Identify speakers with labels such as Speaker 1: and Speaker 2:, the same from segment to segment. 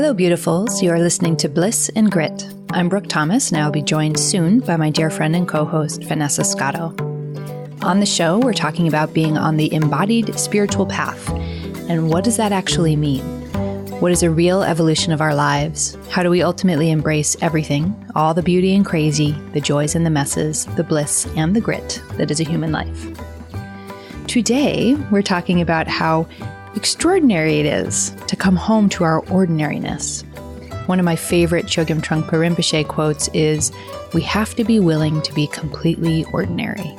Speaker 1: Hello, beautifuls. You are listening to Bliss and Grit. I'm Brooke Thomas, and I'll be joined soon by my dear friend and co-host, Vanessa Scotto. On the show, we're talking about being on the embodied spiritual path. And what does that actually mean? What is a real evolution of our lives? How do we ultimately embrace everything, all the beauty and crazy, the joys and the messes, the bliss and the grit that is a human life? Today, we're talking about how extraordinary it is to come home to our ordinariness. One of my favorite Chogyam Trungpa Rinpoche quotes is, "We have to be willing to be completely ordinary."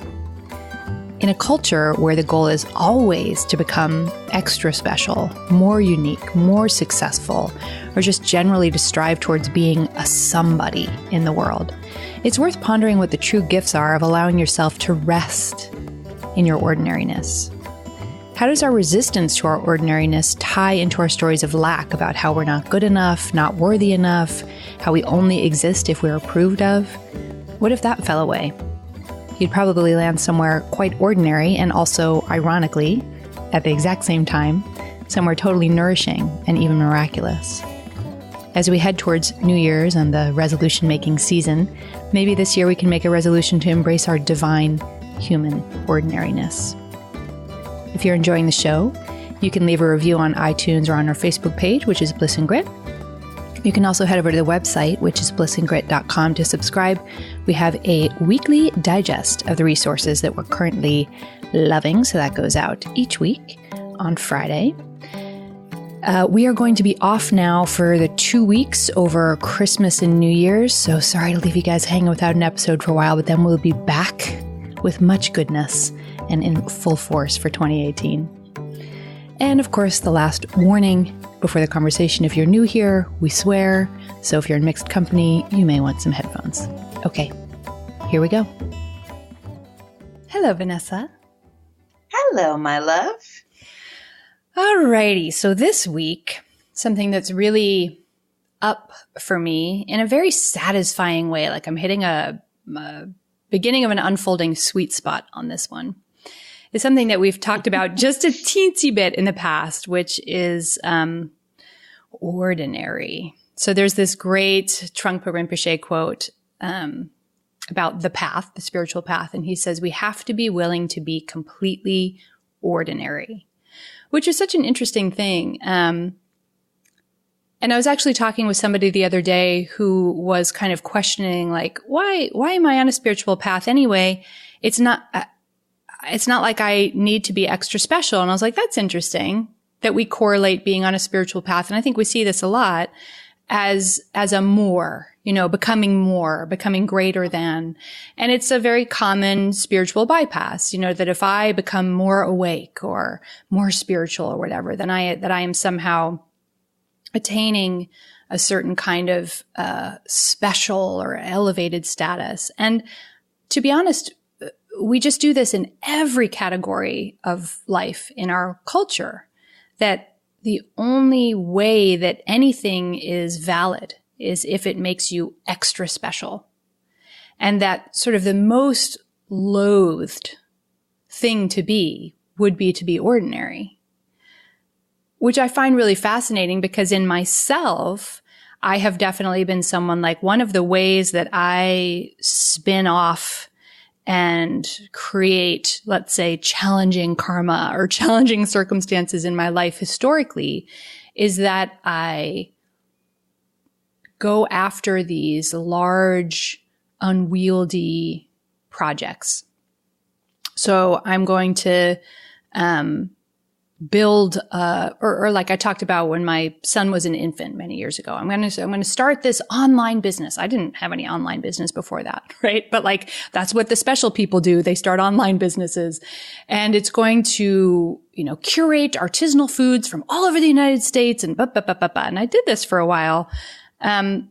Speaker 1: In a culture where the goal is always to become extra special, more unique, more successful, or just generally to strive towards being a somebody in the world, it's worth pondering what the true gifts are of allowing yourself to rest in your ordinariness. How does our resistance to our ordinariness tie into our stories of lack about how we're not good enough, not worthy enough, how we only exist if we're approved of? What if that fell away? You'd probably land somewhere quite ordinary and also, ironically, at the exact same time, somewhere totally nourishing and even miraculous. As we head towards New Year's and the resolution-making season, maybe this year we can make a resolution to embrace our divine human ordinariness. If you're enjoying the show, you can leave a review on iTunes or on our Facebook page, which is Bliss and Grit. You can also head over to the website, which is blissandgrit.com, to subscribe. We have a weekly digest of the resources that we're currently loving, so that goes out each week on Friday. We are going to be off now for the 2 weeks over Christmas and New Year's, so sorry to leave you guys hanging without an episode for a while, but then we'll be back with much goodness and in full force for 2018. And of course, the last warning before the conversation: if you're new here, we swear, so if you're in mixed company, you may want some headphones. Okay, here we go. Hello, Vanessa.
Speaker 2: Hello, my love.
Speaker 1: Alrighty, so this week, something that's really up for me in a very satisfying way, like I'm hitting a beginning of an unfolding sweet spot on this one, is something that we've talked about just a teensy bit in the past, which is ordinary. So there's this great Trungpa Rinpoche quote about the path, the spiritual path, and he says, we have to be willing to be completely ordinary, which is such an interesting thing. And I was actually talking with somebody the other day who was kind of questioning, like, why am I on a spiritual path anyway? It's not like I need to be extra special. And I was like, that's interesting that we correlate being on a spiritual path. And I think we see this a lot as a more, becoming greater than. And it's a very common spiritual bypass, that if I become more awake or more spiritual or whatever, then that I am somehow attaining a certain kind of special or elevated status. And to be honest, we just do this in every category of life in our culture, that the only way that anything is valid is if it makes you extra special. And that sort of the most loathed thing to be would be to be ordinary, which I find really fascinating because in myself, I have definitely been someone, like, one of the ways that I spin off and create, let's say, challenging karma or challenging circumstances in my life historically is that I go after these large, unwieldy projects. So I'm going to build, or like I talked about when my son was an infant many years ago, I'm going to start this online business. I didn't have any online business before that, right? But like, that's what the special people do. They start online businesses, and it's going to, curate artisanal foods from all over the United States and And I did this for a while. And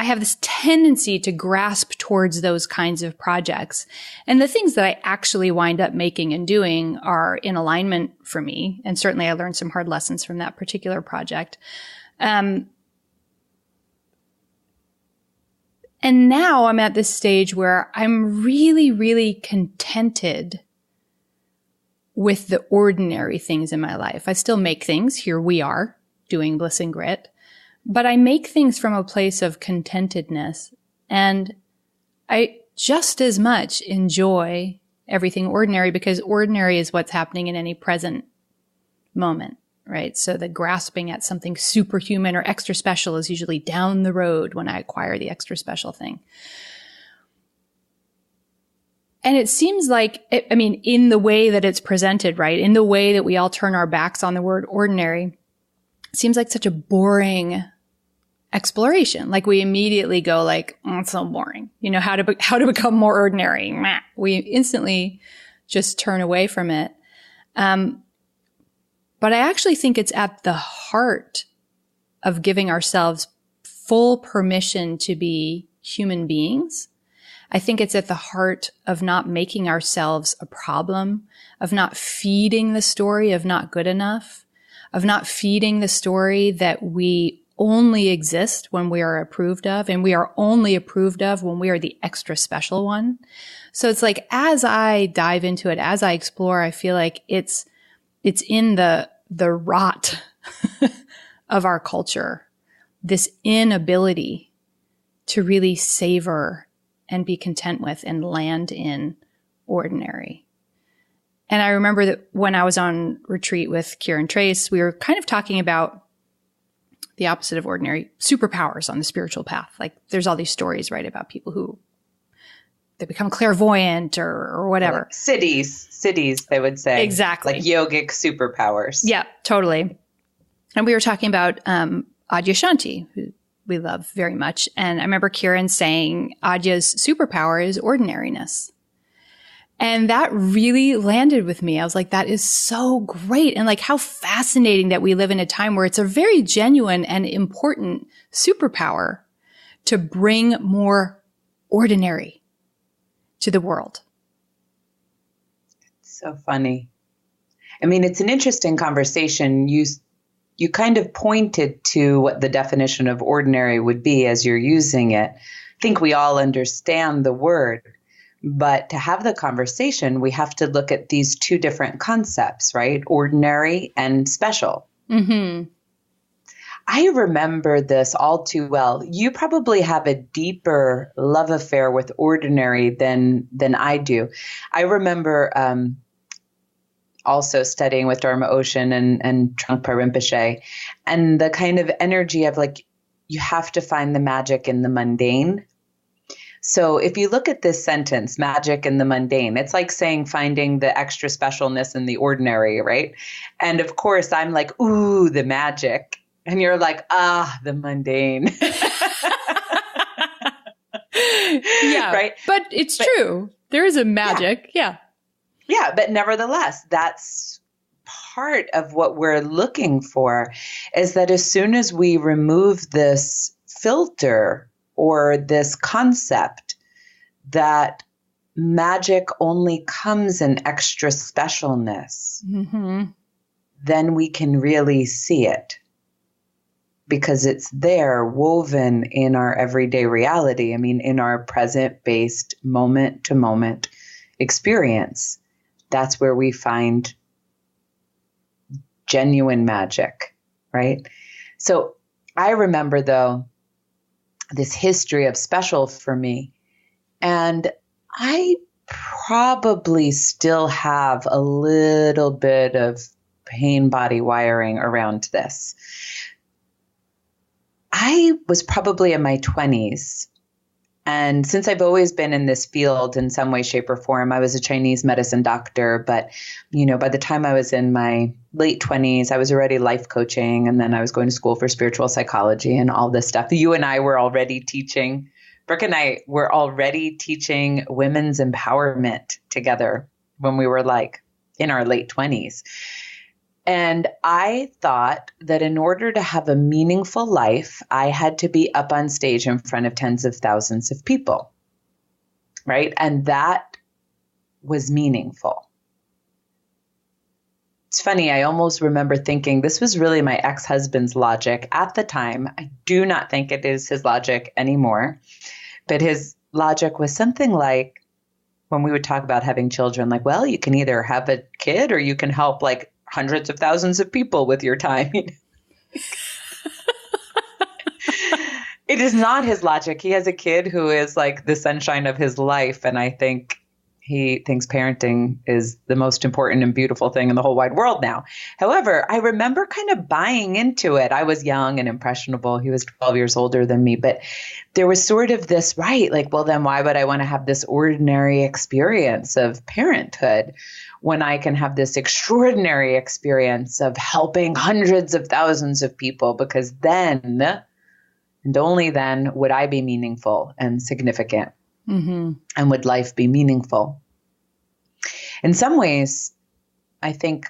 Speaker 1: I have this tendency to grasp towards those kinds of projects. And the things that I actually wind up making and doing are in alignment for me. And certainly I learned some hard lessons from that particular project. And now I'm at this stage where I'm really, really contented with the ordinary things in my life. I still make things. Here we are. doing Bliss and Grit, but I make things from a place of contentedness. And I just as much enjoy everything ordinary, because ordinary is what's happening in any present moment, right? So the grasping at something superhuman or extra special is usually down the road when I acquire the extra special thing. And it seems like, in the way that it's presented, right? In the way that we all turn our backs on the word ordinary, it seems like such a boring exploration. Like we immediately go like, oh, it's so boring. How to become more ordinary. Meh. We instantly just turn away from it. But I actually think it's at the heart of giving ourselves full permission to be human beings. I think it's at the heart of not making ourselves a problem, of not feeding the story of not good enough, of not feeding the story that we only exist when we are approved of, and we are only approved of when we are the extra special one. So it's like, as I dive into it, as I explore, I feel like it's in the rot of our culture, this inability to really savor and be content with and land in ordinary. And I remember that when I was on retreat with Kira and Trace, we were kind of talking about the opposite of ordinary, superpowers on the spiritual path. Like there's all these stories, right, about people who they become clairvoyant or whatever.
Speaker 2: Like cities, they would say.
Speaker 1: Exactly.
Speaker 2: Like yogic superpowers.
Speaker 1: Yeah, totally. And we were talking about Adyashanti, who we love very much. And I remember Kieran saying Adya's superpower is ordinariness. And that really landed with me. I was like, that is so great. And like how fascinating that we live in a time where it's a very genuine and important superpower to bring more ordinary to the world.
Speaker 2: So funny. It's an interesting conversation. You kind of pointed to what the definition of ordinary would be as you're using it. I think we all understand the word, but to have the conversation, we have to look at these two different concepts, right? Ordinary and special. Mm-hmm. I remember this all too well. You probably have a deeper love affair with ordinary than I do. I remember also studying with Dharma Ocean and Trungpa Rinpoche, and the kind of energy of like, you have to find the magic in the mundane. So if you look at this sentence, magic in the mundane, it's like saying finding the extra specialness in the ordinary, right? And of course, I'm like, ooh, the magic. And you're like, the mundane.
Speaker 1: Yeah,
Speaker 2: right.
Speaker 1: But it's true. There is a magic. Yeah.
Speaker 2: Yeah, but nevertheless, that's part of what we're looking for, is that as soon as we remove this filter or this concept that magic only comes in extra specialness, mm-hmm. then we can really see it, because it's there woven in our everyday reality. In our present-based moment-to-moment experience. That's where we find genuine magic, right? So I remember, though, this history of special for me, and I probably still have a little bit of pain body wiring around this. I was probably in my 20s. And since I've always been in this field in some way, shape, or form, I was a Chinese medicine doctor. But, by the time I was in my late 20s, I was already life coaching. And then I was going to school for spiritual psychology and all this stuff. You and I were already teaching, Brooke and I were already teaching women's empowerment together when we were like in our late 20s. And I thought that in order to have a meaningful life, I had to be up on stage in front of tens of thousands of people, right? And that was meaningful. It's funny, I almost remember thinking this was really my ex-husband's logic at the time. I do not think it is his logic anymore, but his logic was something like, when we would talk about having children, like, well, you can either have a kid or you can help like hundreds of thousands of people with your time. It is not his logic. He has a kid who is like the sunshine of his life. And I think he thinks parenting is the most important and beautiful thing in the whole wide world now. However, I remember kind of buying into it. I was young and impressionable. He was 12 years older than me. But there was sort of this, right, like, well, then why would I want to have this ordinary experience of parenthood when I can have this extraordinary experience of helping hundreds of thousands of people? Because then, and only then, would I be meaningful and significant. Mm-hmm. And would life be meaningful? In some ways, I think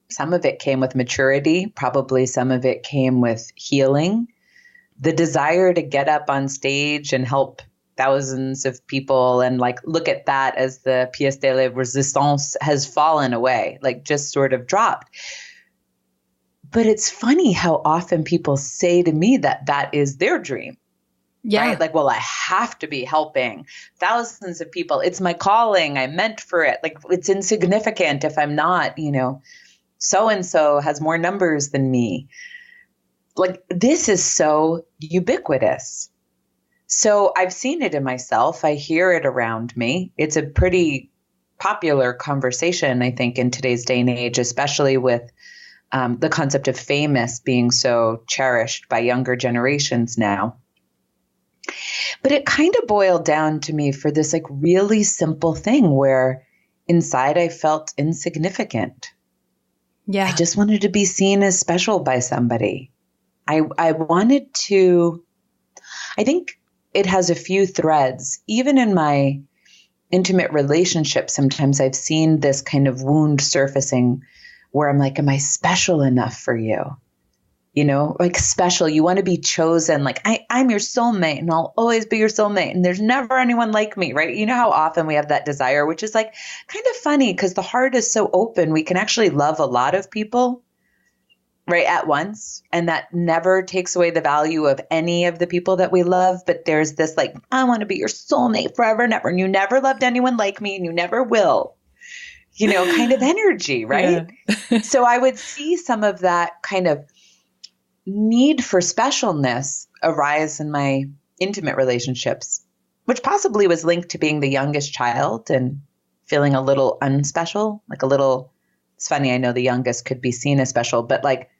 Speaker 2: some of it came with maturity. Probably some of it came with healing. The desire to get up on stage and help thousands of people and like look at that as the pièce de la résistance has fallen away, like just sort of dropped. But it's funny how often people say to me that that is their dream. Yeah. Right? Like, well, I have to be helping thousands of people. It's my calling. I'm meant for it. Like, it's insignificant if I'm not, so-and-so has more numbers than me. Like, this is so ubiquitous. So I've seen it in myself. I hear it around me. It's a pretty popular conversation, I think, in today's day and age, especially with the concept of famous being so cherished by younger generations now. But it kind of boiled down to me for this like really simple thing where inside I felt insignificant. Yeah. I just wanted to be seen as special by somebody. I wanted to, I think it has a few threads. Even in my intimate relationships, sometimes I've seen this kind of wound surfacing where I'm like, am I special enough for you? Like special, you want to be chosen. Like I'm your soulmate and I'll always be your soulmate. And there's never anyone like me, right? You know how often we have that desire, which is like kind of funny because the heart is so open. We can actually love a lot of people, right, at once. And that never takes away the value of any of the people that we love. But there's this like, I want to be your soulmate forever and ever. And you never loved anyone like me and you never will, kind of energy, right? Yeah. So I would see some of that kind of need for specialness arise in my intimate relationships, which possibly was linked to being the youngest child and feeling a little unspecial, like a little, it's funny, I know the youngest could be seen as special, but like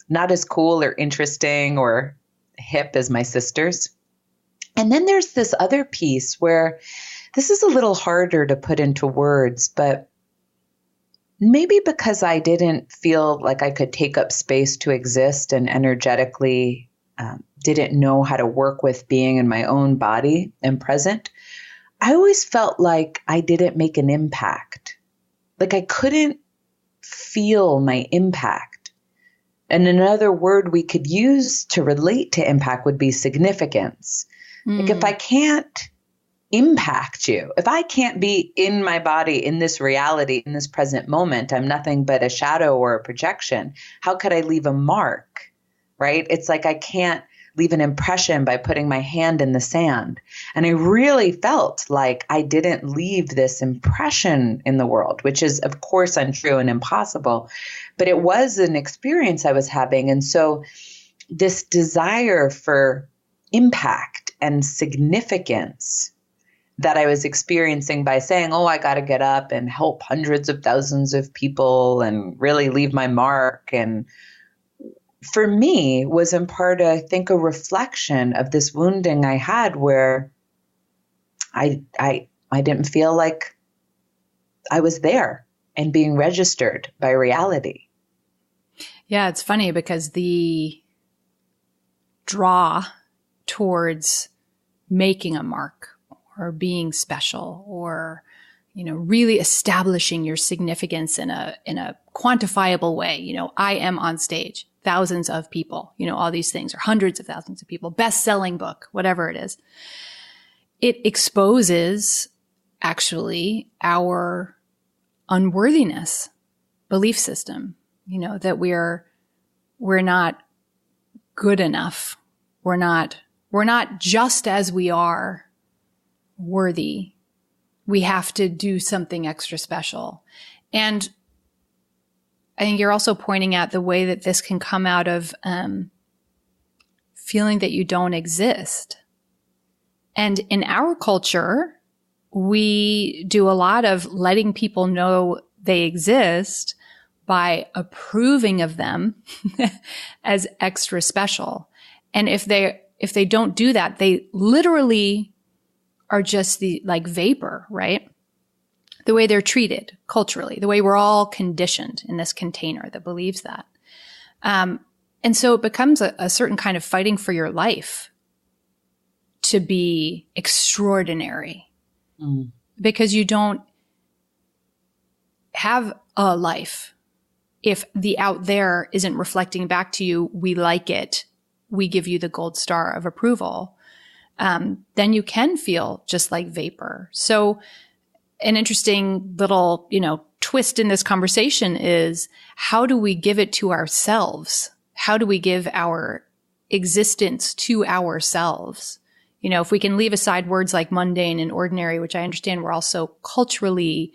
Speaker 2: not as cool or interesting or hip as my sisters. And then there's this other piece where this is a little harder to put into words, but maybe because I didn't feel like I could take up space to exist and energetically didn't know how to work with being in my own body and present, I always felt like I didn't make an impact. Like I couldn't feel my impact. And another word we could use to relate to impact would be significance. Like if I can't impact you, if I can't be in my body, in this reality, in this present moment, I'm nothing but a shadow or a projection. How could I leave a mark, right? It's like I can't leave an impression by putting my hand in the sand. And I really felt like I didn't leave this impression in the world, which is, of course, untrue and impossible. But it was an experience I was having. And so this desire for impact and significance that I was experiencing by saying, oh, I got to get up and help hundreds of thousands of people and really leave my mark. And for me was in part, I think, a reflection of this wounding I had where I didn't feel like I was there and being registered by reality.
Speaker 1: Yeah, it's funny because the draw towards making a mark or being special or, really establishing your significance in a quantifiable way. I am on stage, thousands of people, all these things, or hundreds of thousands of people, best-selling book, whatever it is. It exposes actually our unworthiness belief system, that we're not good enough. We're not just as we are worthy. We have to do something extra special. And I think you're also pointing out the way that this can come out of feeling that you don't exist. And in our culture, we do a lot of letting people know they exist by approving of them as extra special. And if they don't do that, they literally are just the like vapor, right? The way they're treated culturally, the way we're all conditioned in this container that believes that. And so it becomes a certain kind of fighting for your life to be extraordinary because you don't have a life. If the out there isn't reflecting back to you, we like it, we give you the gold star of approval, then you can feel just like vapor. So an interesting little, twist in this conversation is, how do we give it to ourselves? How do we give our existence to ourselves? If we can leave aside words like mundane and ordinary, which I understand we're also culturally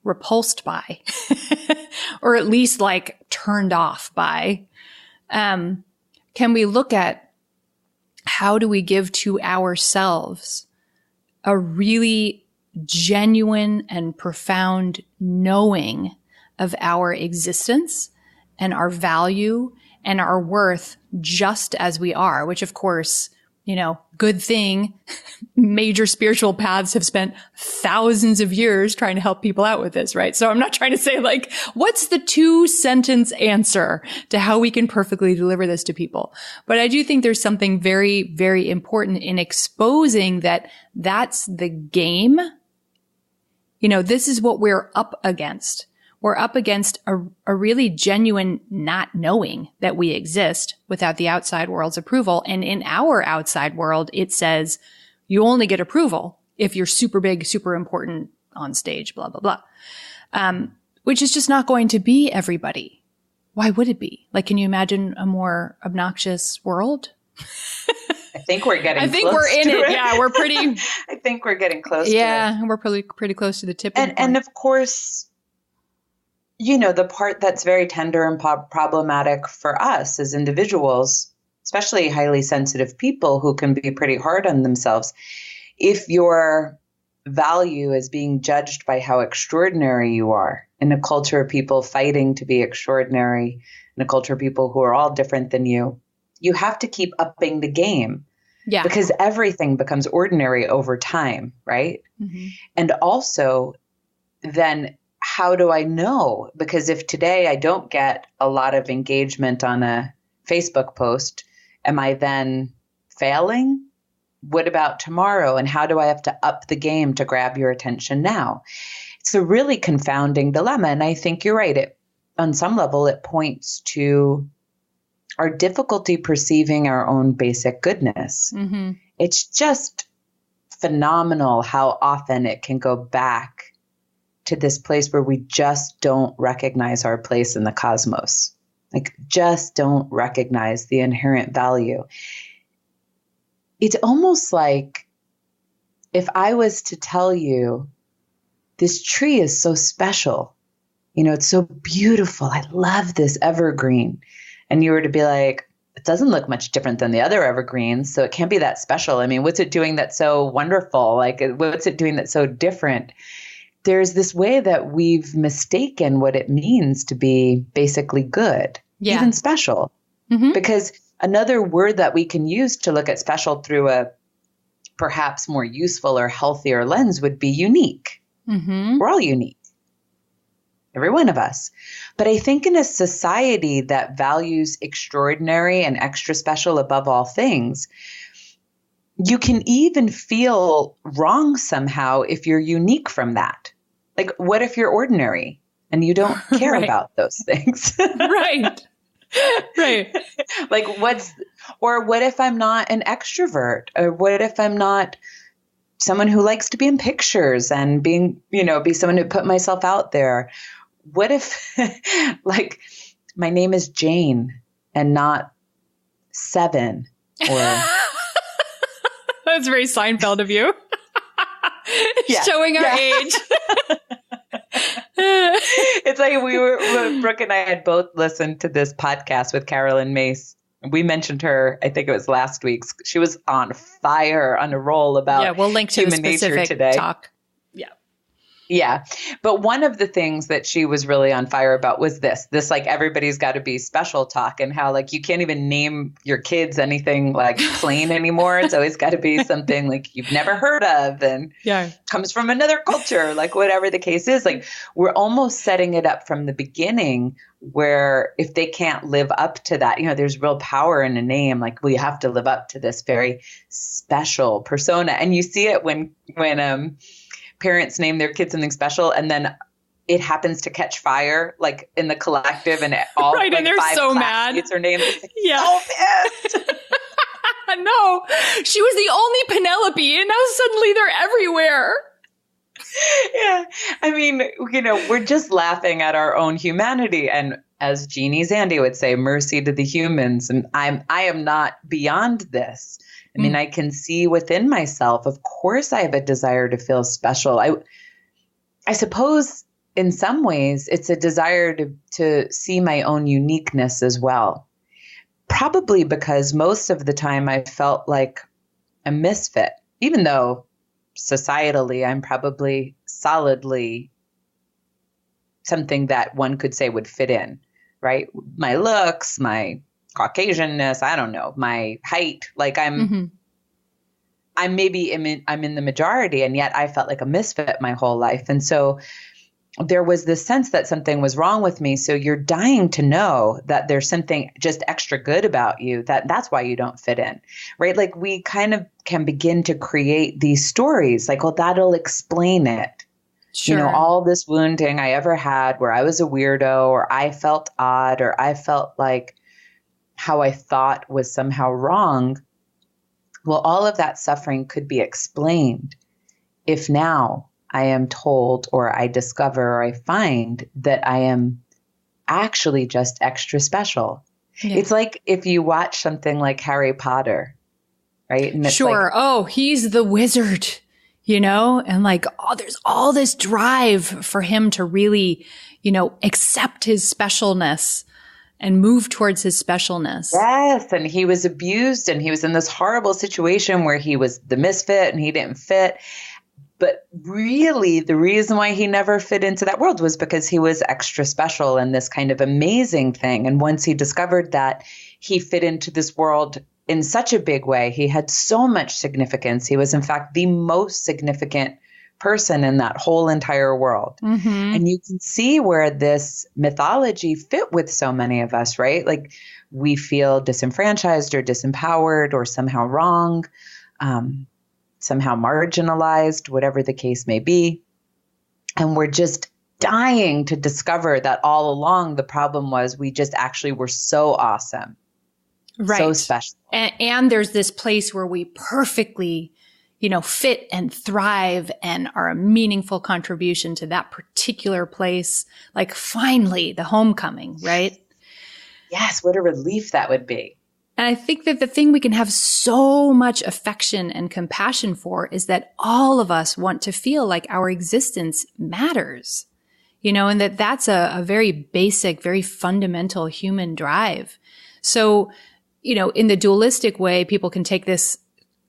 Speaker 1: repulsed by, or at least like turned off by, can we look at how do we give to ourselves a really genuine and profound knowing of our existence and our value and our worth just as we are, which of course, good thing. Major spiritual paths have spent thousands of years trying to help people out with this, right? So I'm not trying to say like, what's the 2-sentence answer to how we can perfectly deliver this to people? But I do think there's something very, very important in exposing that that's the game. This is what we're up against. We're up against a really genuine not knowing that we exist without the outside world's approval. And in our outside world, it says you only get approval if you're super big, super important on stage, blah, blah, blah. Which is just not going to be everybody. Why would it be? Like, can you imagine a more obnoxious world?
Speaker 2: I think we're getting
Speaker 1: I think we're in it. Yeah, we're pretty.
Speaker 2: I think we're getting close to it.
Speaker 1: Yeah, we're pretty close to the tipping point.
Speaker 2: And of course, the part that's very tender and problematic for us as individuals, especially highly sensitive people who can be pretty hard on themselves, if your value is being judged by how extraordinary you are in a culture of people fighting to be extraordinary, in a culture of people who are all different than you, you have to keep upping the game.
Speaker 1: Yeah.
Speaker 2: Because everything becomes ordinary over time, right? Mm-hmm. And also, then how do I know? Because if today I don't get a lot of engagement on a Facebook post, am I then failing? What about tomorrow? And how do I have to up the game to grab your attention now? It's a really confounding dilemma. And I think you're right. On some level, it points to our difficulty perceiving our own basic goodness. Mm-hmm. It's just phenomenal how often it can go back to this place where we just don't recognize our place in the cosmos. Like, just don't recognize the inherent value. It's almost like if I was to tell you, this tree is so special, it's so beautiful, I love this evergreen. And you were to be like, it doesn't look much different than the other evergreens, so it can't be that special. I mean, what's it doing that's so wonderful? Like, what's it doing that's so different? There's this way that we've mistaken what it means to be basically good, even special. Mm-hmm. Because another word that we can use to look at special through a perhaps more useful or healthier lens would be unique. Mm-hmm. We're all unique. Every one of us. But I think in a society that values extraordinary and extra special above all things, you can even feel wrong somehow if you're unique from that. Like, what if you're ordinary and you don't care about those things? Right. Right. Like, what if I'm not an extrovert? Or what if I'm not someone who likes to be in pictures and be someone who put myself out there? What if, like, my name is Jane and not 7 or...
Speaker 1: That's very Seinfeld of you. Showing our age.
Speaker 2: It's like Brooke and I had both listened to this podcast with Carolyn Mace. We mentioned her, I think it was last week. She was on fire, on a roll about
Speaker 1: we'll link to
Speaker 2: human
Speaker 1: the specific
Speaker 2: nature today.
Speaker 1: Talk.
Speaker 2: Yeah. But one of the things that she was really on fire about was this like everybody's got to be special talk, and how like you can't even name your kids anything like plain anymore. It's always got to be something like you've never heard of and comes from another culture, like whatever the case is. Like we're almost setting it up from the beginning where if they can't live up to that, there's real power in a name. Like we have to live up to this very special persona. And you see it when parents name their kids something special, and then it happens to catch fire, like in the collective, and all
Speaker 1: right,
Speaker 2: like
Speaker 1: and they're
Speaker 2: five
Speaker 1: so mad.
Speaker 2: Are named.
Speaker 1: Yeah,
Speaker 2: so pissed.
Speaker 1: No, she was the only Penelope, and now suddenly they're everywhere.
Speaker 2: Yeah, I mean, we're just laughing at our own humanity, and as Jeannie Zandy would say, mercy to the humans. And I am not beyond this. I mean, I can see within myself, of course, I have a desire to feel special. I suppose in some ways it's a desire to see my own uniqueness as well. Probably because most of the time I felt like a misfit, even though societally I'm probably solidly something that one could say would fit in, right? My looks, my Caucasianness, I don't know, my height, like I'm in the majority, and yet I felt like a misfit my whole life. And so there was this sense that something was wrong with me. So you're dying to know that there's something just extra good about you, that's why you don't fit in, right? Like we kind of can begin to create these stories like, well, that'll explain it. Sure. All this wounding I ever had where I was a weirdo, or I felt odd, or I felt like how I thought was somehow wrong. Well, all of that suffering could be explained if now I am told, or I discover, or I find that I am actually just extra special. Yeah. It's like if you watch something like Harry Potter, right? And it's
Speaker 1: sure. Like, he's the wizard, and like, there's all this drive for him to really, accept his specialness and move towards his specialness.
Speaker 2: Yes. And he was abused, and he was in this horrible situation where he was the misfit and he didn't fit. But really, the reason why he never fit into that world was because he was extra special and this kind of amazing thing. And once he discovered that, he fit into this world in such a big way. He had so much significance. He was, in fact, the most significant person in that whole entire world. Mm-hmm. And you can see where this mythology fit with so many of us, right? Like we feel disenfranchised or disempowered or somehow wrong, somehow marginalized, whatever the case may be. And we're just dying to discover that all along the problem was we just actually were so awesome.
Speaker 1: Right.
Speaker 2: So special.
Speaker 1: And there's this place where we perfectly fit and thrive and are a meaningful contribution to that particular place. Like finally, the homecoming, right?
Speaker 2: Yes. What a relief that would be.
Speaker 1: And I think that the thing we can have so much affection and compassion for is that all of us want to feel like our existence matters, and that's a very basic, very fundamental human drive. So, in the dualistic way, people can take this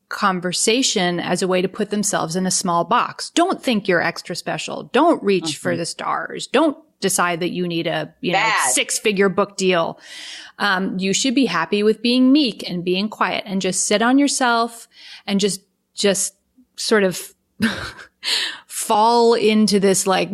Speaker 1: conversation as a way to put themselves in a small box. Don't think you're extra special. Don't reach for the stars. Don't decide that you need a 6-figure book deal. You should be happy with being meek and being quiet and just sit on yourself and just sort of fall into this like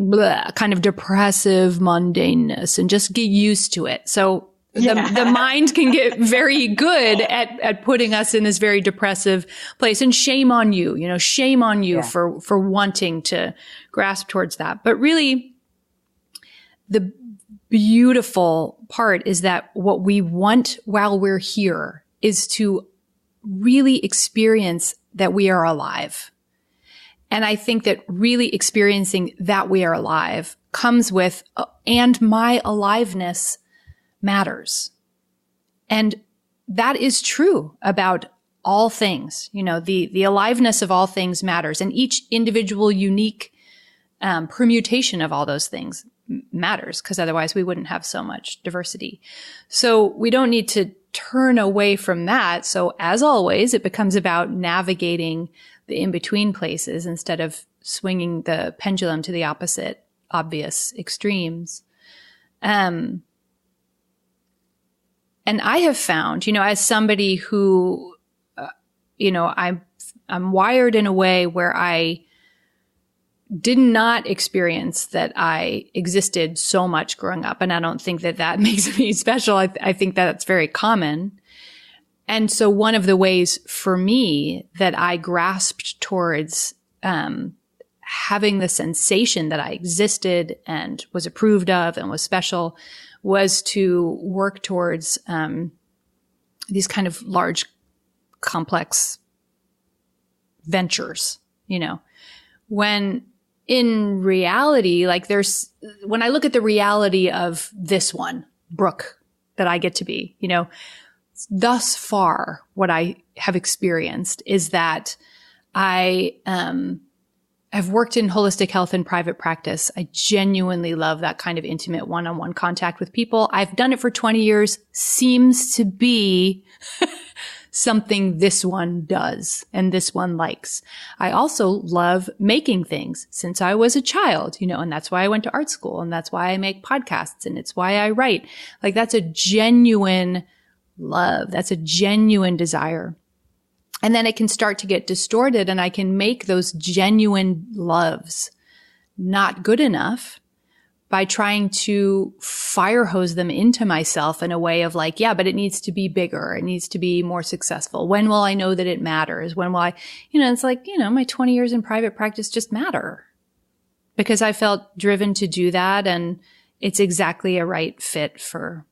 Speaker 1: kind of depressive mundaneness and just get used to it. So the mind can get very good at putting us in this very depressive place, and shame on you, shame on you for wanting to grasp towards that. But really, the beautiful part is that what we want while we're here is to really experience that we are alive. And I think that really experiencing that we are alive comes with, and my aliveness matters. And that is true about all things. The aliveness of all things matters. And each individual unique permutation of all those things matters, because otherwise we wouldn't have so much diversity. So we don't need to turn away from that. So as always, it becomes about navigating the in-between places instead of swinging the pendulum to the opposite obvious extremes. And I have found, as somebody who, I'm wired in a way where I did not experience that I existed so much growing up. And I don't think that makes me special. I think that's very common. And so one of the ways for me that I grasped towards having the sensation that I existed and was approved of and was special was to work towards these kind of large, complex ventures, when in reality, when I look at the reality of this one, Brooke, that I get to be, thus far, what I have experienced is that I have worked in holistic health and private practice. I genuinely love that kind of intimate one-on-one contact with people. I've done it for 20 years, seems to be something this one does and this one likes. I also love making things since I was a child, and that's why I went to art school, and that's why I make podcasts, and it's why I write. That's a genuine love. That's a genuine desire. And then it can start to get distorted, and I can make those genuine loves not good enough by trying to fire hose them into myself in a way of yeah, but it needs to be bigger. It needs to be more successful. When will I know that it matters? When will I, it's my 20 years in private practice just matter because I felt driven to do that. And it's exactly a right fit for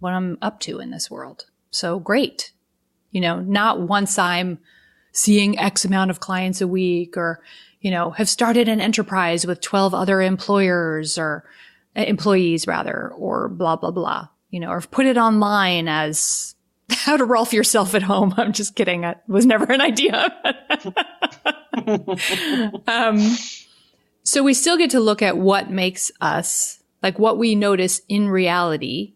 Speaker 1: what I'm up to in this world. So great. Not once I'm seeing X amount of clients a week or, have started an enterprise with 12 other employees rather, or blah, blah, blah, or put it online as how to Rolf yourself at home. I'm just kidding. It was never an idea. So we still get to look at what makes us, what we notice in reality,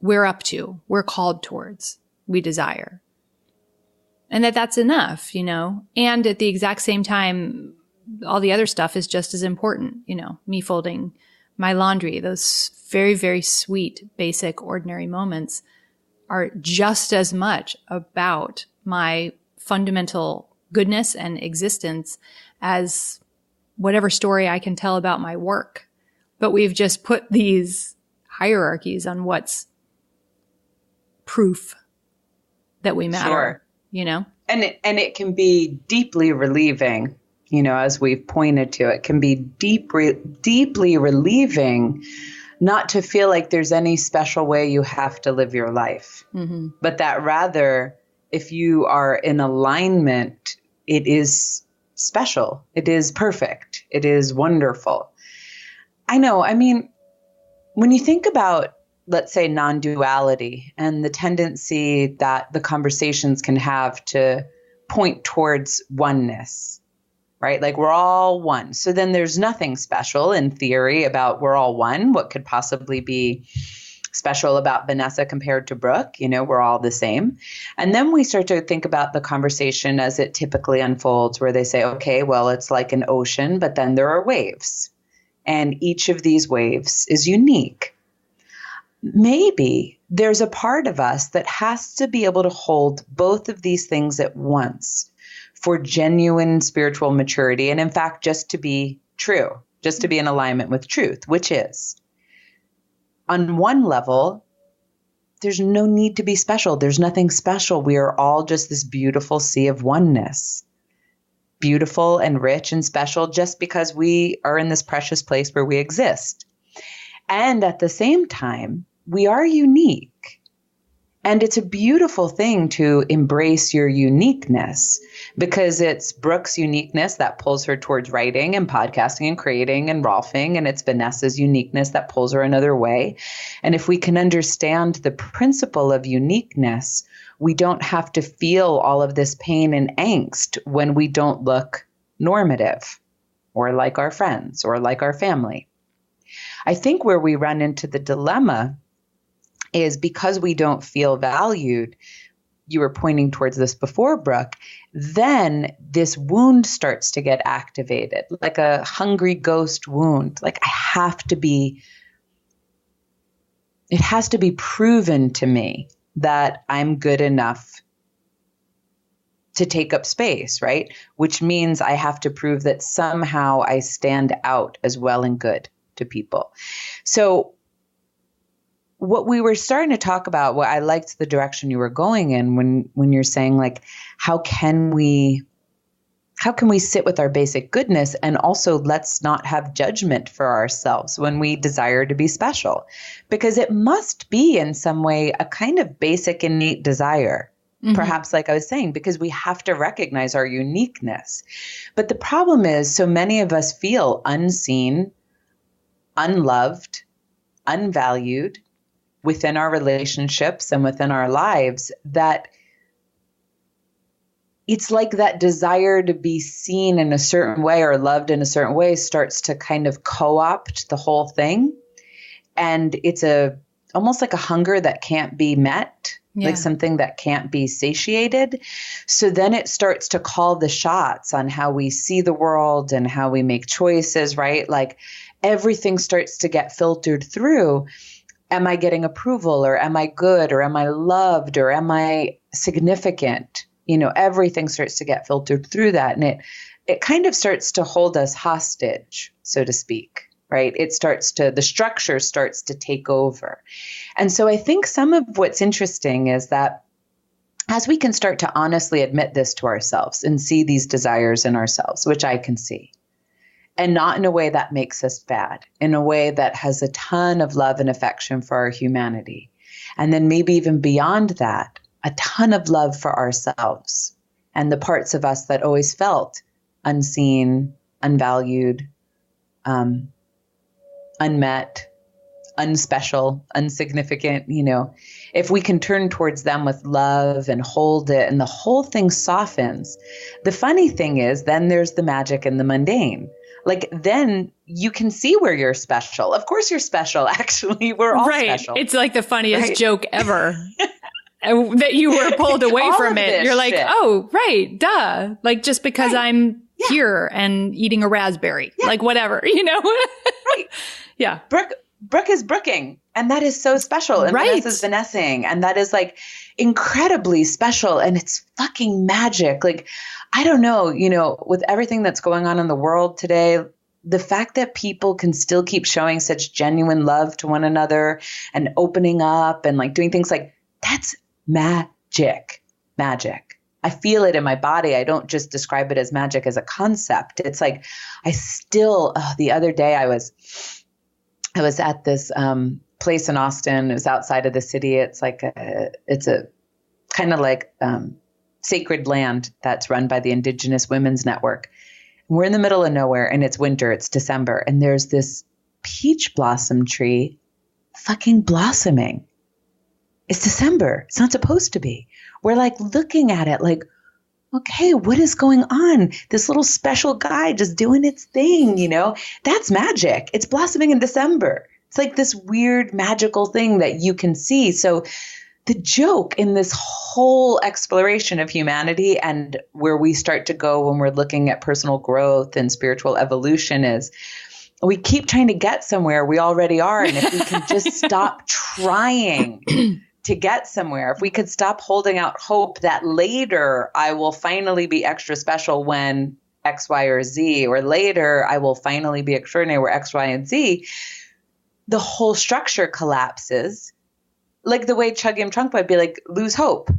Speaker 1: we're up to, we're called towards, we desire. And that's enough, and at the exact same time, all the other stuff is just as important, me folding my laundry, those very, very sweet, basic, ordinary moments are just as much about my fundamental goodness and existence as whatever story I can tell about my work. But we've just put these hierarchies on what's proof that we matter.
Speaker 2: Sure.
Speaker 1: And
Speaker 2: it can be deeply relieving, as we've pointed to, it can be deeply relieving not to feel like there's any special way you have to live your life, but that rather, if you are in alignment, it is special. It is perfect. It is wonderful. I know. I mean, when you think about, let's say, non-duality and the tendency that the conversations can have to point towards oneness, right? We're all one. So then there's nothing special in theory about we're all one. What could possibly be special about Vanessa compared to Brooke? We're all the same. And then we start to think about the conversation as it typically unfolds, where they say, okay, well, it's like an ocean, but then there are waves. And each of these waves is unique. Maybe there's a part of us that has to be able to hold both of these things at once for genuine spiritual maturity. And in fact, just to be true, just to be in alignment with truth, which is, on one level, there's no need to be special. There's nothing special. We are all just this beautiful sea of oneness, beautiful and rich and special just because we are in this precious place where we exist. And at the same time, we are unique. And it's a beautiful thing to embrace your uniqueness, because it's Brooke's uniqueness that pulls her towards writing and podcasting and creating and Rolfing, and it's Vanessa's uniqueness that pulls her another way. And if we can understand the principle of uniqueness, we don't have to feel all of this pain and angst when we don't look normative or like our friends or like our family. I think where we run into the dilemma is because we don't feel valued. You were pointing towards this before, Brooke, then this wound starts to get activated, like a hungry ghost wound. Like it has to be proven to me that I'm good enough to take up space, right? Which means I have to prove that somehow I stand out as well and good to people. So what we were starting to talk about, what I liked the direction you were going in when you're saying like, how can we sit with our basic goodness, and also let's not have judgment for ourselves when we desire to be special, because it must be in some way a kind of basic innate desire, perhaps like I was saying, because we have to recognize our uniqueness. But the problem is so many of us feel unseen, unloved, unvalued within our relationships and within our lives, that it's like that desire to be seen in a certain way or loved in a certain way starts to kind of co-opt the whole thing. And it's almost like a hunger that can't be met, like something that can't be satiated. So then it starts to call the shots on how we see the world and how we make choices, right? Like everything starts to get filtered through. Am I getting approval, or am I good, or am I loved, or am I significant? Everything starts to get filtered through that. And it kind of starts to hold us hostage, so to speak, right? The structure starts to take over. And so I think some of what's interesting is that as we can start to honestly admit this to ourselves and see these desires in ourselves, which I can see, and not in a way that makes us bad, in a way that has a ton of love and affection for our humanity. And then maybe even beyond that, a ton of love for ourselves and the parts of us that always felt unseen, unvalued, unmet, unspecial, unsignificant. If we can turn towards them with love and hold it, and the whole thing softens. The funny thing is, then there's the magic in the mundane. Like, then you can see where you're special. Of course you're special. Actually, we're all special.
Speaker 1: It's like the funniest joke ever. That you were pulled away from it. You're like, oh, right, duh. Like, just because I'm here and eating a raspberry, like whatever,
Speaker 2: Right.
Speaker 1: Yeah.
Speaker 2: Brooke is brooking, and that is so special. And Vanessa's Vanessing, and that is like incredibly special, and it's fucking magic. Like, I don't know, with everything that's going on in the world today, the fact that people can still keep showing such genuine love to one another and opening up and like doing things like that's magic. I feel it in my body. I don't just describe it as magic as a concept. It's like the other day I was at this place in Austin. It was outside of the city. It's a kind of like sacred land that's run by the Indigenous Women's Network. We're in the middle of nowhere, and it's winter. It's December, and there's this peach blossom tree fucking blossoming. It's December. It's not supposed to be. We're like looking at it like, okay, what is going on? This little special guy just doing its thing, That's magic. It's blossoming in December. It's like this weird magical thing that you can see. So the joke in this whole exploration of humanity and where we start to go when we're looking at personal growth and spiritual evolution is we keep trying to get somewhere we already are. And if we can just stop trying to get somewhere, if we could stop holding out hope that later I will finally be extra special when X, Y, or Z, or later I will finally be extraordinary where X, Y, and Z, the whole structure collapses. Like the way Chogyam Trungpa would be like, lose hope.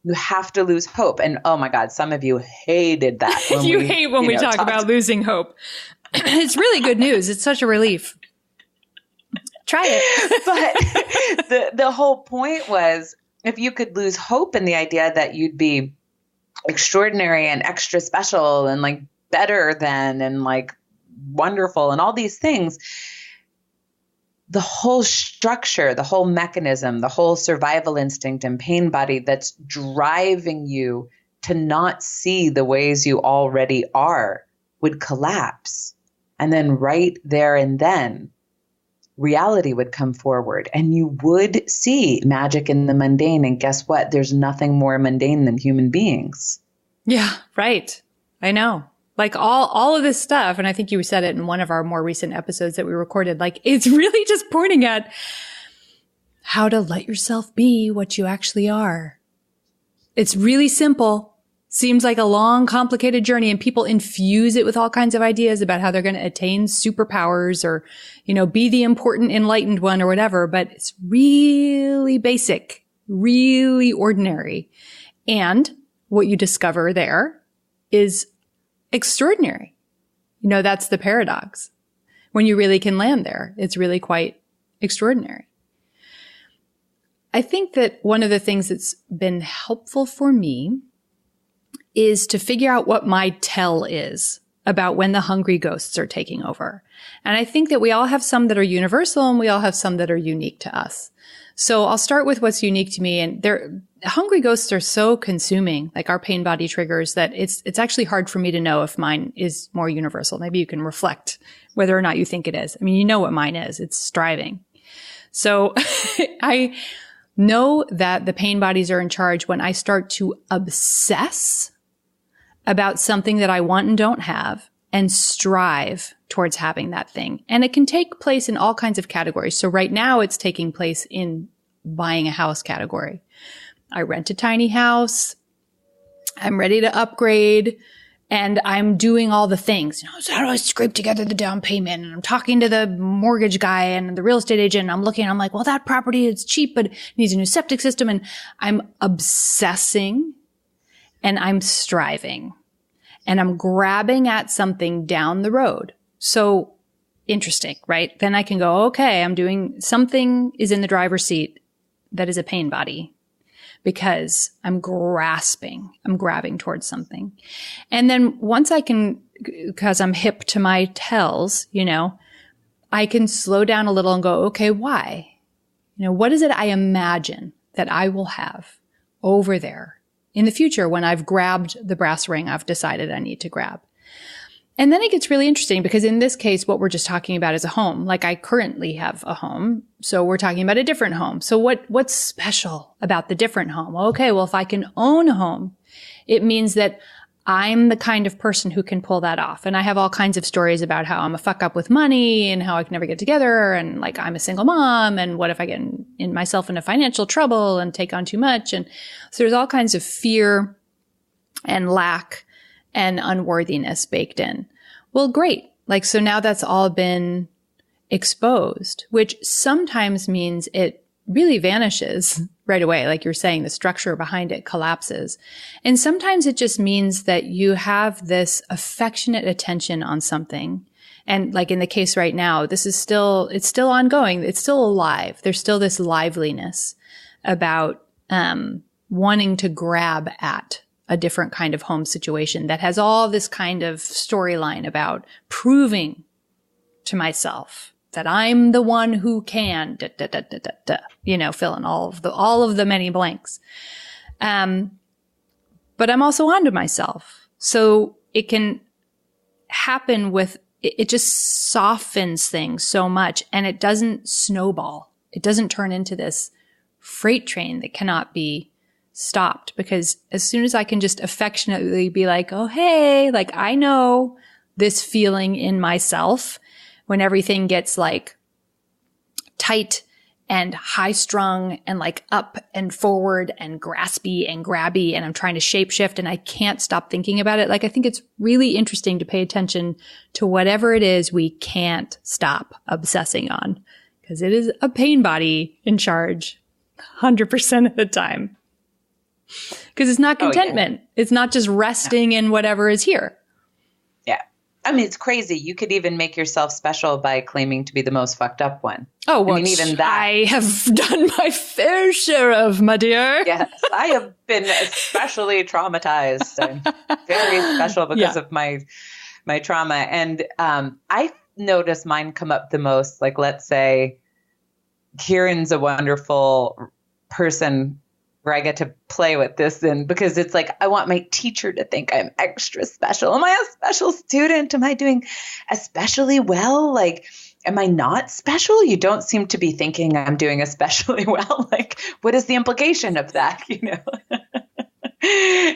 Speaker 2: You have to lose hope. And oh my God, some of you hated that.
Speaker 1: You hate when we talk about losing hope. It's really good news. It's such a relief. Try
Speaker 2: it. But the whole point was, if you could lose hope in the idea that you'd be extraordinary and extra special and like better than and like wonderful and all these things, the whole structure, the whole mechanism, the whole survival instinct and pain body that's driving you to not see the ways you already are would collapse. And then right there and then, reality would come forward and you would see magic in the mundane. And guess what? There's nothing more mundane than human beings.
Speaker 1: Yeah, right. I know. Like all of this stuff, and I think you said it in one of our more recent episodes that we recorded, like it's really just pointing at how to let yourself be what you actually are. It's really simple. Seems like a long, complicated journey, and people infuse it with all kinds of ideas about how they're going to attain superpowers or, be the important enlightened one or whatever. But it's really basic, really ordinary. And what you discover there is extraordinary. That's the paradox. When you really can land there, it's really quite extraordinary. I think that one of the things that's been helpful for me is to figure out what my tell is about when the hungry ghosts are taking over. And I think that we all have some that are universal and we all have some that are unique to us. So I'll start with what's unique to me. And hungry ghosts are so consuming, like our pain body triggers, that it's actually hard for me to know if mine is more universal. Maybe you can reflect whether or not you think it is. I mean, you know what mine is. It's striving. So I know that the pain bodies are in charge when I start to obsess about something that I want and don't have and strive towards having that thing. And it can take place in all kinds of categories. So right now it's taking place in buying a house category. I rent a tiny house. I'm ready to upgrade and I'm doing all the things. So how do I scrape together the down payment? And I'm talking to the mortgage guy and the real estate agent. And I'm like, well, that property is cheap, but it needs a new septic system. And I'm obsessing and I'm striving and I'm grabbing at something down the road. So interesting, right? Then I can go, okay, I'm doing something is in the driver's seat that is a pain body because I'm grabbing towards something. And then once I can, because I'm hip to my tells, I can slow down a little and go, okay, why? What is it I imagine that I will have over there in the future when I've grabbed the brass ring I've decided I need to grab? And then it gets really interesting because in this case, what we're just talking about is a home. Like I currently have a home. So we're talking about a different home. So what's special about the different home? Okay, well, if I can own a home, it means that I'm the kind of person who can pull that off. And I have all kinds of stories about how I'm a fuck up with money and how I can never get together. And like I'm a single mom. And what if I get in myself into financial trouble and take on too much? And so there's all kinds of fear and lack and unworthiness baked in. Well, great. Like, so now that's all been exposed, which sometimes means it really vanishes right away. Like you're saying, the structure behind it collapses. And sometimes it just means that you have this affectionate attention on something. And like in the case right now, it's still ongoing. It's still alive. There's still this liveliness about, wanting to grab at a different kind of home situation that has all this kind of storyline about proving to myself that I'm the one who can, fill in all of the many blanks. But I'm also onto myself. So it can happen it just softens things so much and it doesn't snowball. It doesn't turn into this freight train that cannot be stopped, because as soon as I can just affectionately be like, oh, hey, like I know this feeling in myself when everything gets like tight and high strung and like up and forward and graspy and grabby and I'm trying to shape shift and I can't stop thinking about it. Like I think it's really interesting to pay attention to whatever it is we can't stop obsessing on, because it is a pain body in charge 100% of the time. Because it's not contentment. Oh, yeah. It's not just resting in whatever is here.
Speaker 2: Yeah. I mean, it's crazy. You could even make yourself special by claiming to be the most fucked up one.
Speaker 1: Oh, well, I mean, even that. I have done my fair share of, my dear.
Speaker 2: Yes. I have been especially traumatized. I'm very special because of my trauma. And I notice mine come up the most. Like, let's say Kieran's a wonderful person where I get to play with this, and because it's like, I want my teacher to think I'm extra special. Am I a special student? Am I doing especially well? Like, am I not special? You don't seem to be thinking I'm doing especially well. Like, what is the implication of that?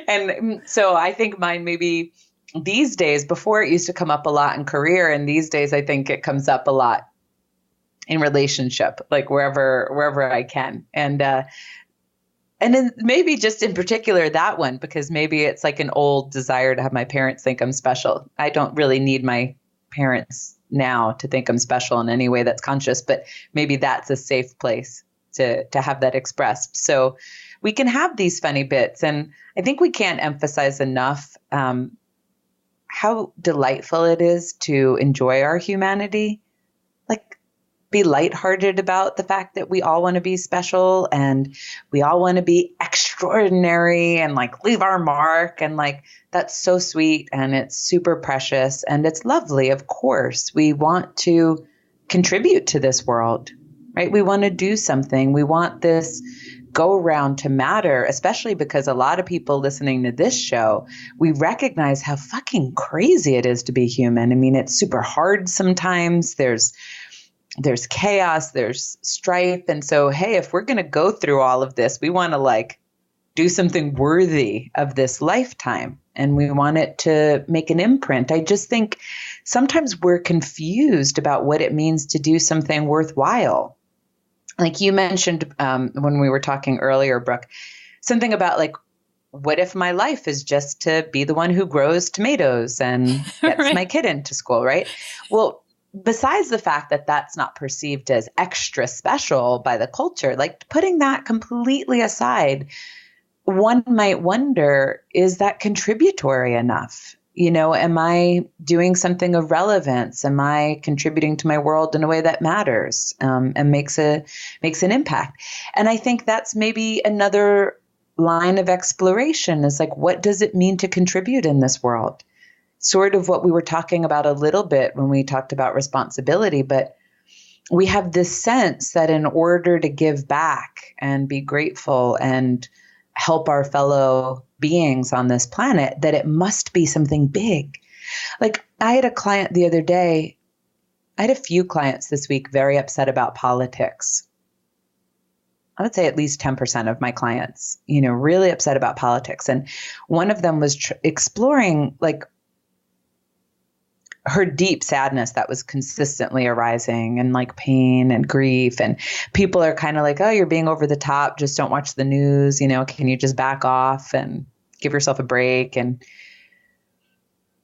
Speaker 2: And so I think mine maybe these days, before it used to come up a lot in career, and these days I think it comes up a lot in relationship, like wherever I can. And then maybe just in particular that one, because maybe it's like an old desire to have my parents think I'm special. I don't really need my parents now to think I'm special in any way that's conscious, but maybe that's a safe place to have that expressed. So we can have these funny bits. And I think we can't emphasize enough how delightful it is to enjoy our humanity. Like, be lighthearted about the fact that we all want to be special and we all want to be extraordinary and like leave our mark. And like, that's so sweet and it's super precious and it's lovely. Of course, we want to contribute to this world, right? We want to do something. We want this go around to matter, especially because a lot of people listening to this show, we recognize how fucking crazy it is to be human. I mean, it's super hard sometimes. There's chaos, there's strife. And so, hey, if we're going to go through all of this, we want to like do something worthy of this lifetime and we want it to make an imprint. I just think sometimes we're confused about what it means to do something worthwhile. Like you mentioned when we were talking earlier, Brooke, something about like, what if my life is just to be the one who grows tomatoes and gets
Speaker 1: Right.
Speaker 2: my kid into school, right? Well, besides the fact that that's not perceived as extra special by the culture, like putting that completely aside, one might wonder, is that contributory enough? Am I doing something of relevance? Am I contributing to my world in a way that matters and makes an impact? And I think that's maybe another line of exploration is like, what does it mean to contribute in this world? Sort of what we were talking about a little bit when we talked about responsibility, but we have this sense that in order to give back and be grateful and help our fellow beings on this planet, that it must be something big. Like I had a client the other day, I had a few clients this week very upset about politics. I would say at least 10% of my clients, really upset about politics. And one of them was exploring like her deep sadness that was consistently arising and like pain and grief. And people are kind of like, oh, you're being over the top. Just don't watch the news. Can you just back off and give yourself a break? And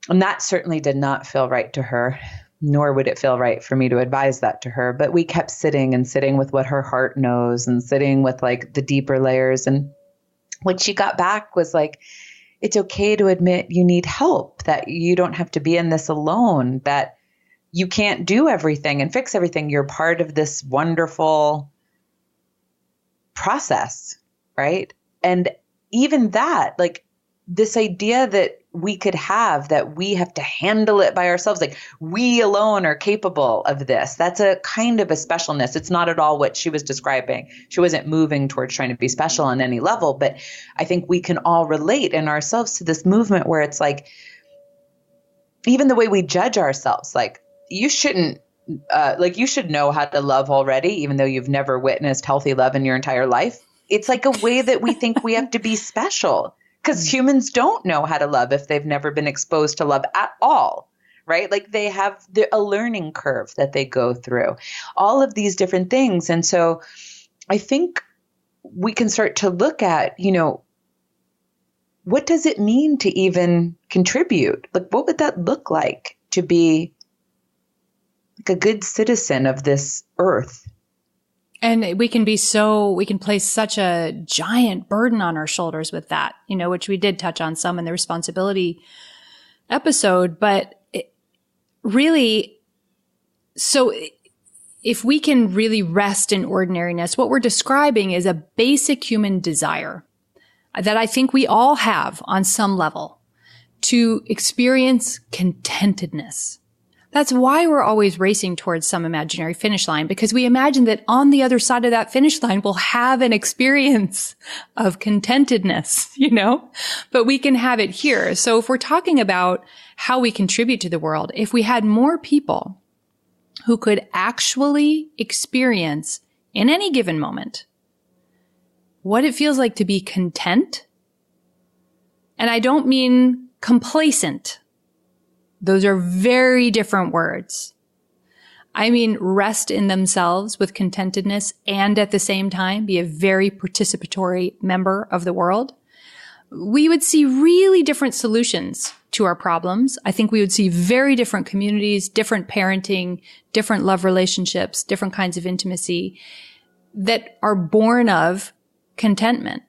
Speaker 2: that certainly did not feel right to her, nor would it feel right for me to advise that to her. But we kept sitting with what her heart knows and sitting with like the deeper layers. And what she got back was like, it's okay to admit you need help, that you don't have to be in this alone, that you can't do everything and fix everything. You're part of this wonderful process, right? And even that, like this idea that we could have, that we have to handle it by ourselves, like we alone are capable of this. That's a kind of a specialness. It's not at all what she was describing. She wasn't moving towards trying to be special on any level, but I think we can all relate in ourselves to this movement where it's like, even the way we judge ourselves, like you shouldn't, you should know how to love already, even though you've never witnessed healthy love in your entire life. It's like a way that we think we have to be special. Because humans don't know how to love if they've never been exposed to love at all, right? Like they have a learning curve that they go through, all of these different things. And so I think we can start to look at, what does it mean to even contribute? Like, what would that look like to be like a good citizen of this earth?
Speaker 1: And we can place such a giant burden on our shoulders with that, which we did touch on some in the responsibility episode. But really, so if we can really rest in ordinariness, what we're describing is a basic human desire that I think we all have on some level to experience contentedness. That's why we're always racing towards some imaginary finish line, because we imagine that on the other side of that finish line, we'll have an experience of contentedness, but we can have it here. So if we're talking about how we contribute to the world, if we had more people who could actually experience in any given moment what it feels like to be content. And I don't mean complacent. Those are very different words. I mean rest in themselves with contentedness and at the same time be a very participatory member of the world. We would see really different solutions to our problems. I think we would see very different communities, different parenting, different love relationships, different kinds of intimacy that are born of contentment,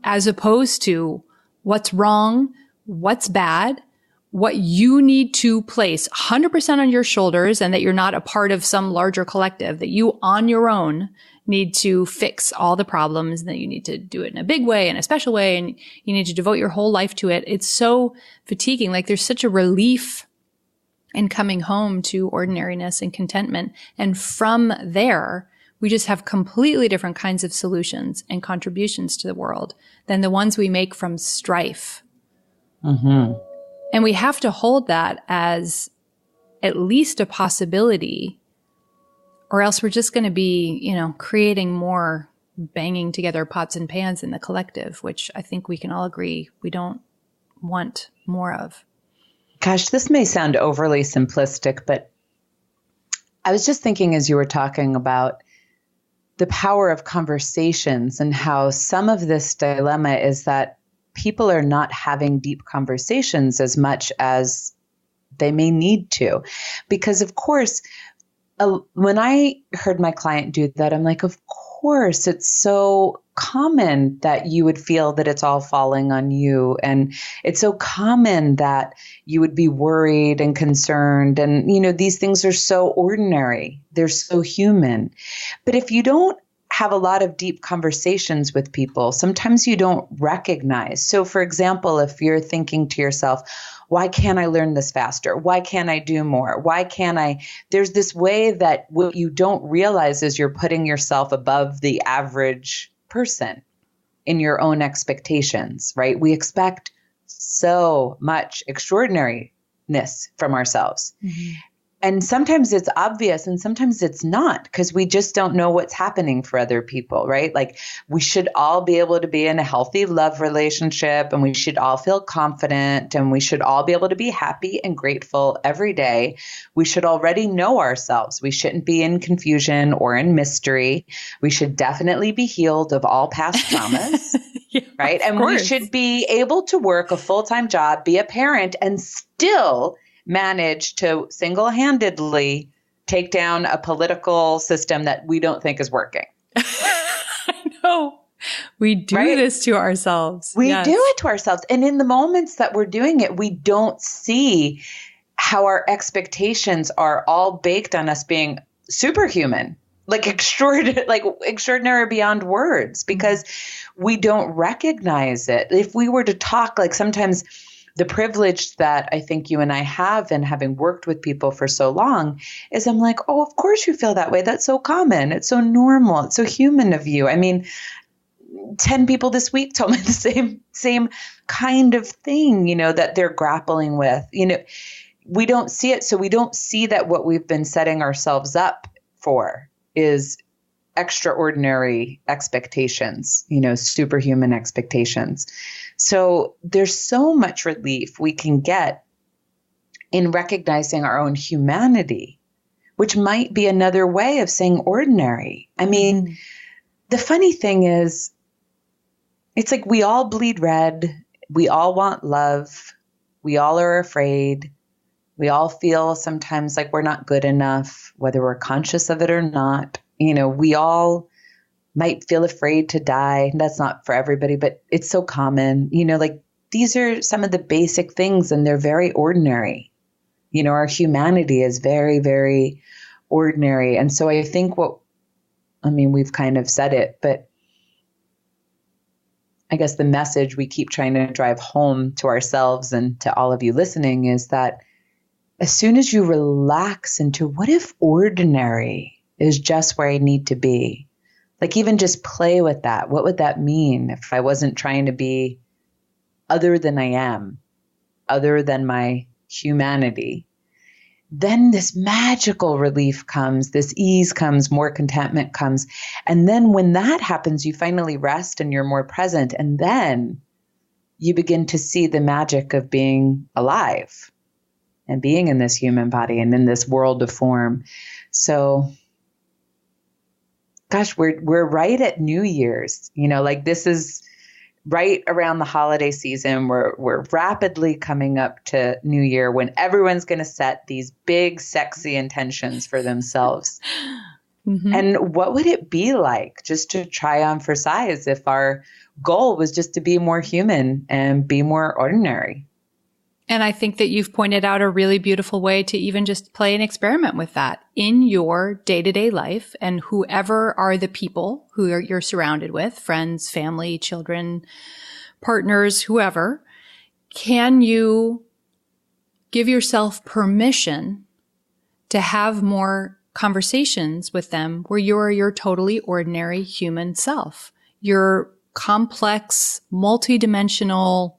Speaker 1: as opposed to what's wrong, what's bad, what you need to place 100% on your shoulders, and that you're not a part of some larger collective, that you on your own need to fix all the problems, and that you need to do it in a big way, in a special way, and you need to devote your whole life to it. It's so fatiguing. Like there's such a relief in coming home to ordinariness and contentment. And from there, we just have completely different kinds of solutions and contributions to the world than the ones we make from strife.
Speaker 2: Mm-hmm.
Speaker 1: And we have to hold that as at least a possibility, or else we're just going to be, creating more banging together pots and pans in the collective, which I think we can all agree we don't want more of.
Speaker 2: Gosh, this may sound overly simplistic, but I was just thinking as you were talking about the power of conversations and how some of this dilemma is that people are not having deep conversations as much as they may need to. Because of course, when I heard my client do that, I'm like, of course, it's so common that you would feel that it's all falling on you. And it's so common that you would be worried and concerned. And, these things are so ordinary. They're so human. But if you don't have a lot of deep conversations with people, sometimes you don't recognize. So for example, if you're thinking to yourself, why can't I learn this faster? Why can't I do more? Why can't I? There's this way that what you don't realize is you're putting yourself above the average person in your own expectations, right? We expect so much extraordinariness from ourselves. Mm-hmm. And sometimes it's obvious and sometimes it's not, because we just don't know what's happening for other people, right? Like we should all be able to be in a healthy love relationship, and we should all feel confident, and we should all be able to be happy and grateful every day. We should already know ourselves. We shouldn't be in confusion or in mystery. We should definitely be healed of all past traumas, yeah, right? And we should be able to work a full-time job, be a parent, and still manage to single-handedly take down a political system that we don't think is working.
Speaker 1: I know. We do this to ourselves.
Speaker 2: We do it to ourselves. And in the moments that we're doing it, we don't see how our expectations are all baked on us being superhuman, like extraordinary beyond words, because we don't recognize it. If we were to talk, like sometimes the privilege that I think you and I have in having worked with people for so long is I'm like, oh, of course you feel that way. That's so common. It's so normal. It's so human of you. I mean, 10 people this week told me the same kind of thing, that they're grappling with. We don't see it. So we don't see that what we've been setting ourselves up for is extraordinary expectations, superhuman expectations. So there's so much relief we can get in recognizing our own humanity, which might be another way of saying ordinary. I mean, the funny thing is, it's like we all bleed red. We all want love. We all are afraid. We all feel sometimes like we're not good enough, whether we're conscious of it or not. We all might feel afraid to die. That's not for everybody, but it's so common. These are some of the basic things, and they're very ordinary. Our humanity is very, very ordinary. And so I think we've kind of said it, but I guess the message we keep trying to drive home to ourselves and to all of you listening is that as soon as you relax into what if ordinary is just where I need to be, like even just play with that. What would that mean if I wasn't trying to be other than I am, other than my humanity? then this magical relief comes, this ease comes, more contentment comes. And then when that happens, you finally rest and you're more present. And then you begin to see the magic of being alive and being in this human body and in this world of form. So, gosh, we're right at New Year's, like this is right around the holiday season. We're rapidly coming up to New Year when everyone's going to set these big, sexy intentions for themselves. Mm-hmm. And what would it be like just to try on for size if our goal was just to be more human and be more ordinary?
Speaker 1: And I think that you've pointed out a really beautiful way to even just play an experiment with that in your day-to-day life, and whoever are the people who you're surrounded with, friends, family, children, partners, whoever, can you give yourself permission to have more conversations with them where you are your totally ordinary human self, your complex, multidimensional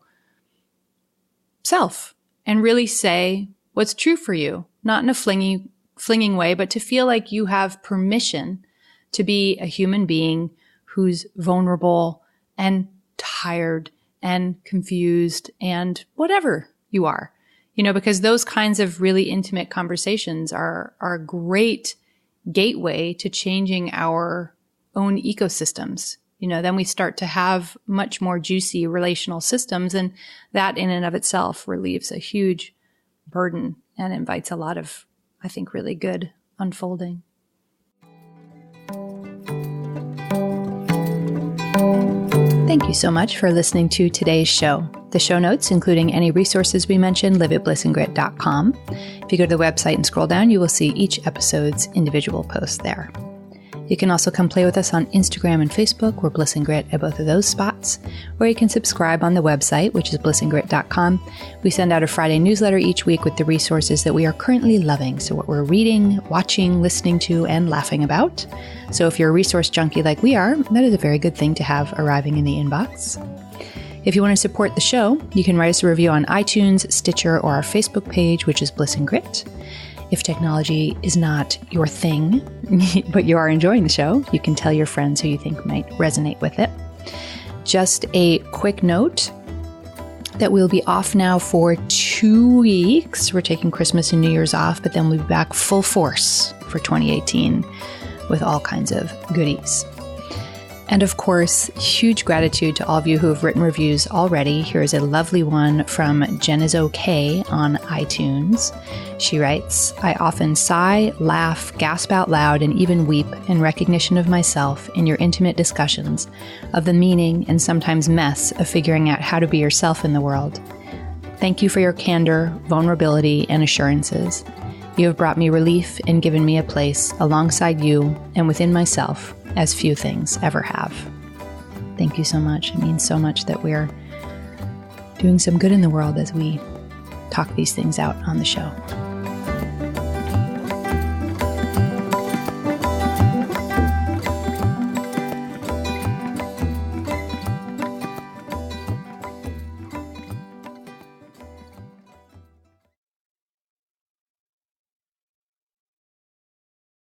Speaker 1: self, and really say what's true for you, not in a flinging way, but to feel like you have permission to be a human being who's vulnerable and tired and confused and whatever you are, because those kinds of really intimate conversations are a great gateway to changing our own ecosystems. Then we start to have much more juicy relational systems, and that in and of itself relieves a huge burden and invites a lot of, I think, really good unfolding. Thank you so much for listening to today's show. The show notes, including any resources we mentioned, live at blissandgrit.com. If you go to the website and scroll down, you will see each episode's individual post there. You can also come play with us on Instagram and Facebook. We're Bliss and Grit at both of those spots. Or you can subscribe on the website, which is blissandgrit.com. We send out a Friday newsletter each week with the resources that we are currently loving. So what we're reading, watching, listening to, and laughing about. So if you're a resource junkie like we are, that is a very good thing to have arriving in the inbox. If you want to support the show, you can write us a review on iTunes, Stitcher, or our Facebook page, which is Bliss and Grit. If technology is not your thing, but you are enjoying the show, you can tell your friends who you think might resonate with it. Just a quick note that we'll be off now for 2 weeks. We're taking Christmas and New Year's off, but then we'll be back full force for 2018 with all kinds of goodies. And of course, huge gratitude to all of you who have written reviews already. Here's a lovely one from Jen is Okay on iTunes. She writes, I often sigh, laugh, gasp out loud, and even weep in recognition of myself in your intimate discussions of the meaning and sometimes mess of figuring out how to be yourself in the world. Thank you for your candor, vulnerability, and assurances. You have brought me relief and given me a place alongside you and within myself as few things ever have. Thank you so much. It means so much that we're doing some good in the world as we talk these things out on the show.